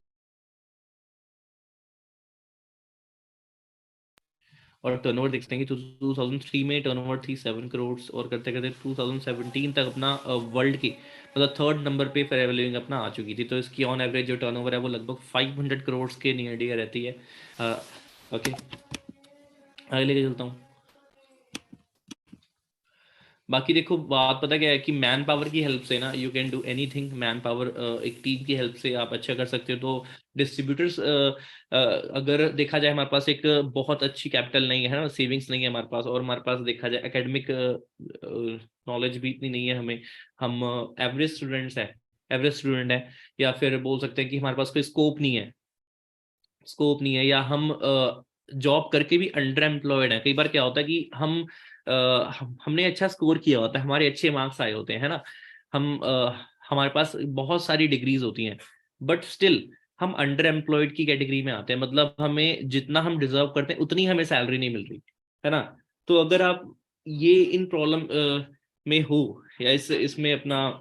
और टर्नओवर देख सकते हैं कि 2003 में टर्नओवर थी 7 करोड़, और करते करते 2017 तक अपना वर्ल्ड की मतलब थर्ड नंबर पे फेयर लिविंग अपना आ चुकी थी। तो इसकी ऑन एवरेज जो टर्नओवर है वो लगभग 500 करोड़ के नियर डियर रहती है। ओके, आगे लेके चलता हूँ। बाकी देखो बात पता क्या है कि मैन पावर की हेल्प से ना you can do anything. Man power एक टीम की हेल्प से आप अच्छा कर सकते हो। तो डिस्ट्रीब्यूटर्स अगर देखा जाए, हमारे पास एक बहुत अच्छी कैपिटल नहीं है ना, सेविंग्स नहीं है हमारे पास, और हमारे पास देखा जाए एकेडमिक नॉलेज भी इतनी नहीं है हमें। हम एवरेज स्टूडेंट्स हैं, एवरेज स्टूडेंट है, या फिर बोल सकते हैं कि हमारे पास कोई स्कोप नहीं है, स्कोप नहीं है, या हम जॉब करके भी अंडर एम्प्लॉयड है। कई बार क्या होता है कि हमने अच्छा स्कोर किया होता है, हमारे अच्छे मार्क्स आए होते हैं, है ना। हम हमारे पास बहुत सारी डिग्रीज होती हैं, बट स्टिल हम अंडर एम्प्लॉयड की कैटेगरी में आते हैं। मतलब हमें जितना हम डिजर्व करते हैं उतनी हमें सैलरी नहीं मिल रही, है ना। तो अगर आप ये इन प्रॉब्लम में हो, या इसमें अपना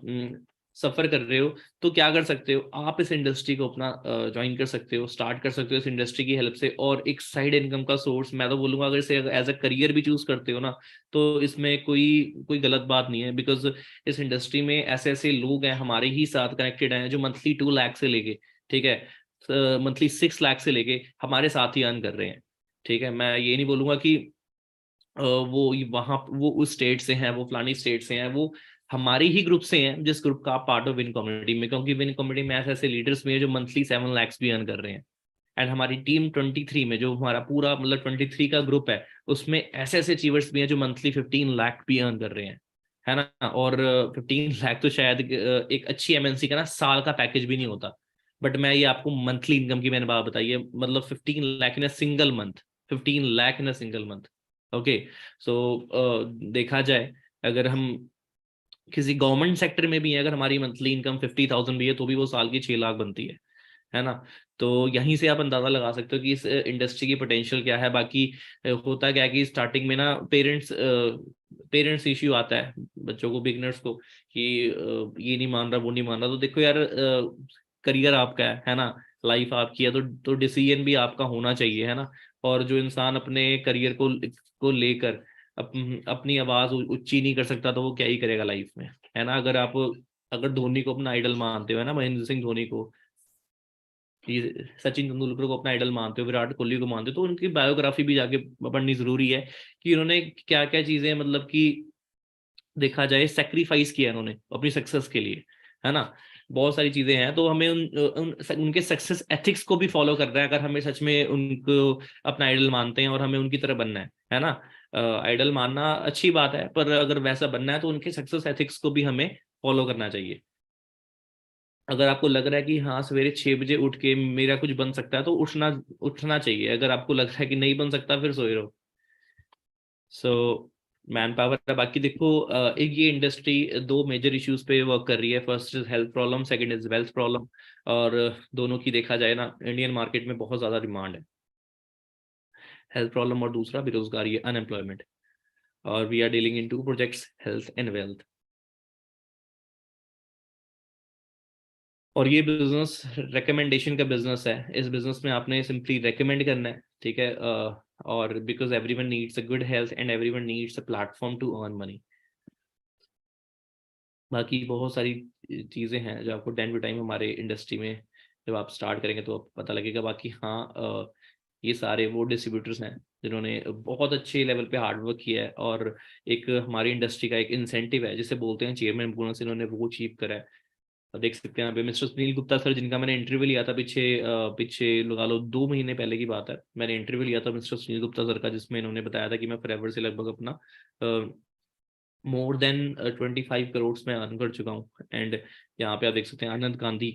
सफर कर रहे हो, तो क्या कर सकते हो आप, इस इंडस्ट्री को अपना ज्वाइन कर सकते हो, स्टार्ट कर सकते हो इस इंडस्ट्री की हेल्प से। और एक साइड इनकम का सोर्स मैं तो बोलूंगा, अगर इसे एज अ करियर भी चूज करते हो ना, तो इसमें कोई कोई गलत बात नहीं है। बिकॉज इस इंडस्ट्री में ऐसे ऐसे लोग हैं हमारे ही साथ कनेक्टेड हैं जो मंथली 2 लाख से लेके, ठीक है, मंथली 6 लाख से लेके हमारे साथ ही अर्न कर रहे हैं। ठीक है, मैं ये नहीं बोलूंगा कि वो वहां वो उस स्टेट से हैं, वो फलानी स्टेट से हैं, वो हमारे ही ग्रुप से हैं जिस ग्रुप का आप पार्ट हो विन कम्युनिटी में। क्योंकि विन कम्युनिटी में ऐसे ऐसे लीडर्स भी हैं जो मंथली 7 लाख भी अर्न कर रहे हैं। एंड हमारी टीम 23 में जो हमारा पूरा मतलब 23 का ग्रुप है, उसमें ऐसे ऐसे अचीवर्स भी हैं जो मंथली 15 लाख भी अर्न कर रहे हैं, है ना। और 15 लाख तो शायद एक अच्छी MNC का ना साल का पैकेज भी नहीं होता। बट मैं ये आपको मंथली इनकम की मैंने बात बताई है, मतलब 15 lakh in a single month, 15 lakh in a single month. Okay, so देखा जाए, अगर हम किसी गवर्नमेंट सेक्टर में भी है, अगर हमारी मंथली इनकम 50,000 भी है, तो भी वो साल की 6 लाख बनती है ना। तो यहीं से आप अंदाजा लगा सकते हो कि इस इंडस्ट्री की पोटेंशियल क्या है। बाकी होता क्या है कि स्टार्टिंग में ना पेरेंट्स इश्यू आता है बच्चों को, बिगनर्स को, कि ये नहीं मान रहा वो नहीं मान रहा। तो देखो यार, करियर आपका है ना, लाइफ आपकी है, तो डिसीजन भी आपका होना चाहिए, है ना। और जो इंसान अपने करियर को लेकर अपनी आवाज ऊंची नहीं कर सकता तो वो क्या ही करेगा लाइफ में, है ना। अगर धोनी को अपना आइडल मानते हो, है ना, महेंद्र सिंह धोनी को, ये सचिन तेंदुलकर को अपना आइडल मानते हो, विराट कोहली को मानते हो, तो उनकी बायोग्राफी भी जाके पढ़नी जरूरी है कि उन्होंने क्या क्या चीजें, मतलब कि देखा जाए सेक्रीफाइस किया उन्होंने अपनी सक्सेस के लिए, है ना। बहुत सारी चीजें हैं, तो हमें उनके सक्सेस एथिक्स को भी फॉलो करना है अगर हमें सच में उनको अपना आइडल मानते हैं और हमें उनकी तरह बनना है ना। आइडल मानना अच्छी बात है, पर अगर वैसा बनना है तो उनके सक्सेस एथिक्स को भी हमें फॉलो करना चाहिए। अगर आपको लग रहा है कि हाँ सवेरे 6 बजे उठ के मेरा कुछ बन सकता है तो उठना उठना चाहिए। अगर आपको लग रहा है कि नहीं बन सकता, फिर सोए रहो। सो मैन पावर है। बाकी देखो, एक ये इंडस्ट्री दो मेजर इश्यूज पे वर्क कर रही है। First is health problem, second is wealth problem. और दोनों की देखा जाए ना, इंडियन मार्केट में बहुत ज्यादा डिमांड है। हेल्थ प्रॉब्लम और दूसरा बेरोजगारी, अनएम्प्लॉयमेंट। और we are dealing in two projects, health and wealth. और ये बिजनेस रिकमेंडेशन का बिजनेस है। इस बिजनेस में आपने सिंपली रिकमेंड करना है, ठीक है। और because everyone needs a good health and everyone needs a platform to earn money. बाकी बहुत सारी चीज़ें हैं जो आपको टाइम टू टाइम हमारे इंडस्ट्री में जब आप स्टार्ट करेंगे तो आपको पता लगेगा। बाकी हाँ, ये सारे वो डिस्ट्रीब्यूटर्स हैं जिन्होंने बहुत अच्छे लेवल पे हार्डवर्क किया है, और एक हमारी इंडस्ट्री का एक इंसेंटिव है जिसे बोलते हैं चेयरमैन बोनस, इन्होंने वो अचीव करा है। अब देख सकते हैं यहाँ पे मिस्टर सुनील गुप्ता सर, जिनका मैंने इंटरव्यू लिया था पीछे लगा लो 2 महीने पहले की बात है। मैंने इंटरव्यू लिया था मिस्टर सुनील गुप्ता सर का, जिसमें इन्होंने बताया था कि मैं फॉरएवर से लगभग अपना मोर देन 25 करोड़ में अर्न कर चुका हूँ। एंड यहाँ पे आप देख सकते हैं आनंद गांधी,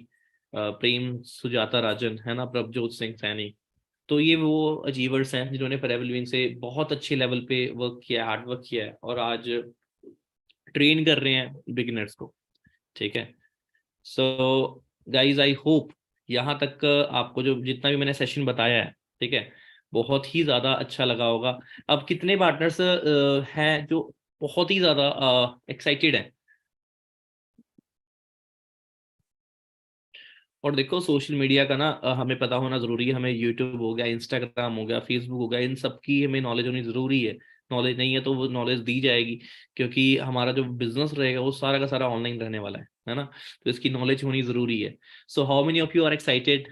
प्रेम सुजाता राजन, है ना, प्रभजोत सिंह सैनी। तो ये वो अचीवर्स हैं जिन्होंने फॉरएवर लिविंग से बहुत अच्छे लेवल पे वर्क किया है, हार्ड वर्क किया है, और आज ट्रेन कर रहे हैं बिगिनर्स को, ठीक है। सो गाइज, आई होप यहाँ तक आपको जो जितना भी मैंने सेशन बताया है, ठीक है, बहुत ही ज्यादा अच्छा लगा होगा। अब कितने पार्टनर्स हैं जो बहुत ही ज्यादा एक्साइटेड हैं? और देखो, सोशल मीडिया का ना हमें पता होना जरूरी है। हमें यूट्यूब हो गया, इंस्टाग्राम हो गया, फेसबुक हो गया, इन सब की हमें नॉलेज होनी जरूरी है। नॉलेज नहीं है तो वो नॉलेज दी जाएगी, क्योंकि हमारा जो बिजनेस रहेगा वो सारा का सारा ऑनलाइन रहने वाला है ना। तो इसकी नॉलेज होनी जरूरी है। So how many of you are excited?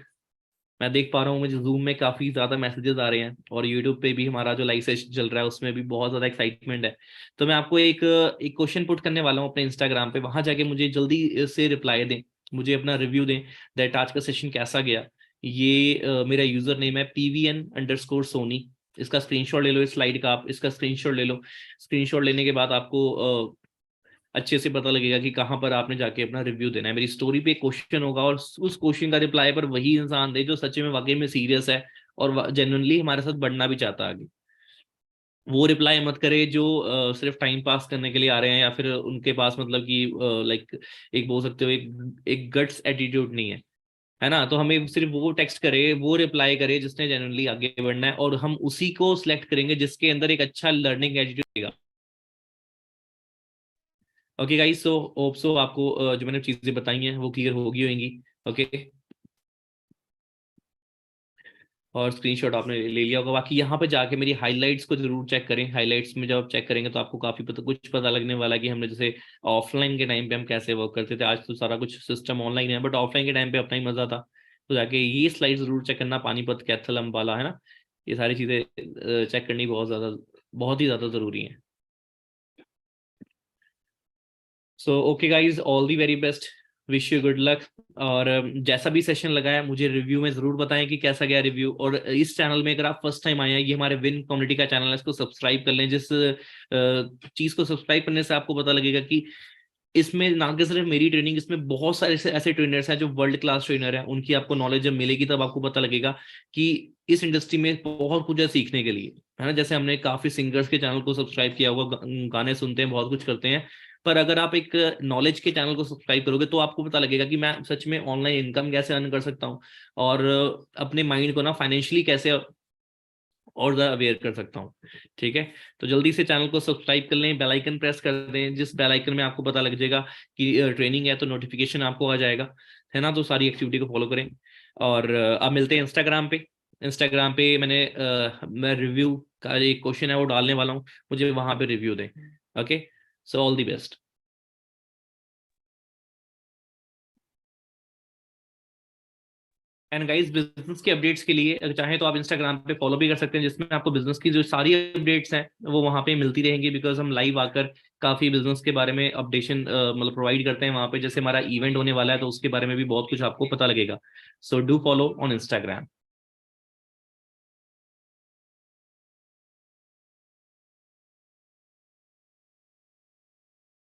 मैं देख पा रहा हूँ मुझे जूम में काफी ज्यादा मैसेजेस आ रहे हैं, और यूट्यूब पे भी हमारा जो लाइव सेशन चल रहा है उसमें भी बहुत ज्यादा एक्साइटमेंट है। तो मैं आपको एक एक क्वेश्चन पुट करने वाला हूँ अपने इंस्टाग्राम पे, वहां जाके मुझे जल्दी से रिप्लाई दें, मुझे अपना रिव्यू दें दैट आज का सेशन कैसा गया। ये मेरा यूजर नेम है PVN_Sony। इसका स्क्रीनशॉट ले लो, इस स्लाइड का आप इसका स्क्रीनशॉट ले लो। स्क्रीनशॉट लेने के बाद आपको अच्छे से पता लगेगा कि कहाँ पर आपने जाके अपना रिव्यू देना है। मेरी स्टोरी पे एक क्वेश्चन होगा, और उस क्वेश्चन का रिप्लाई पर वही इंसान दे जो सच में वाकई में सीरियस है और जेन्युइनली हमारे साथ बढ़ना भी चाहता है आगे। वो रिप्लाई मत करे जो सिर्फ टाइम पास करने के लिए आ रहे हैं, या फिर उनके पास मतलब कि लाइक एक बोल सकते हो एक गट्स एटीट्यूड नहीं है ना। तो हमें सिर्फ वो टेक्स्ट करे, वो रिप्लाई करे जिसने जेन्युइनली आगे बढ़ना है, और हम उसी को सिलेक्ट करेंगे जिसके अंदर एक अच्छा learning attitude. Okay guys, so hope so आपको जो मैंने चीजें बताई हैं वो क्लियर होगी होंगी। ओके, और स्क्रीनशॉट आपने ले लिया होगा। बाकी यहाँ पे जाके मेरी हाइलाइट्स को जरूर चेक करें। हाइलाइट्स में जब आप चेक करेंगे तो आपको काफी कुछ पता लगने वाला है कि हमने जैसे ऑफलाइन के टाइम पे हम कैसे वर्क करते थे। आज तो सारा कुछ सिस्टम ऑनलाइन है, बट ऑफलाइन के टाइम पे अपना ही मजा था। तो जाके ये स्लाइड जरूर चेक करना, पानीपत कैथल अम्बाला, है ना। ये सारी चीजें चेक करनी बहुत ही ज्यादा जरूरी है। So okay guys, all the very best, wish you good luck. और जैसा भी सेशन लगा है मुझे रिव्यू में जरूर बताएं कि कैसा गया रिव्यू। और इस चैनल में अगर आप फर्स्ट टाइम आए हैं, ये हमारे विन कम्युनिटी का चैनल है, इसको सब्सक्राइब कर लें। जिस चीज को सब्सक्राइब करने से आपको पता लगेगा कि इसमें ना कि सिर्फ मेरी ट्रेनिंग, इसमें बहुत सारे ऐसे ट्रेनर्स हैं जो वर्ल्ड क्लास ट्रेनर हैं। उनकी आपको नॉलेज जब मिलेगी तब आपको पता लगेगा कि इस इंडस्ट्री में बहुत कुछ है सीखने के लिए, है ना। जैसे हमने काफी सिंगर्स के चैनल को सब्सक्राइब किया हुआ, गाने सुनते हैं, बहुत कुछ करते हैं, पर अगर आप एक नॉलेज के चैनल को सब्सक्राइब करोगे तो आपको पता लगेगा कि मैं सच में ऑनलाइन इनकम कैसे अर्न कर सकता हूँ, और अपने माइंड को ना फाइनेंशियली कैसे और ज्यादा अवेयर कर सकता हूँ। ठीक है, तो जल्दी से चैनल को सब्सक्राइब कर लें, बेल आइकन प्रेस कर दें, जिस बेल आइकन में आपको पता लग जाएगा कि ट्रेनिंग है तो नोटिफिकेशन आपको आ जाएगा, है ना। तो सारी एक्टिविटी को फॉलो करें। और अब मिलते हैं इंस्टाग्राम पे। इंस्टाग्राम पे मैं रिव्यू का एक क्वेश्चन है वो डालने वाला हूँ, मुझे वहां पे रिव्यू दें। Okay, so all the best. And guys, business के अपडेट्स के लिए अगर चाहें तो आप इंस्टाग्राम पे फॉलो भी कर सकते हैं, जिसमें आपको बिजनेस की जो सारी अपडेट्स हैं वो वहाँ पे मिलती रहेंगी, बिकॉज हम लाइव आकर काफी बिजनेस के बारे में अपडेशन मतलब प्रोवाइड करते हैं वहाँ पे। जैसे हमारा इवेंट होने वाला है तो उसके बारे में भी बहुत कुछ आपको पता लगेगा। So do follow on Instagram.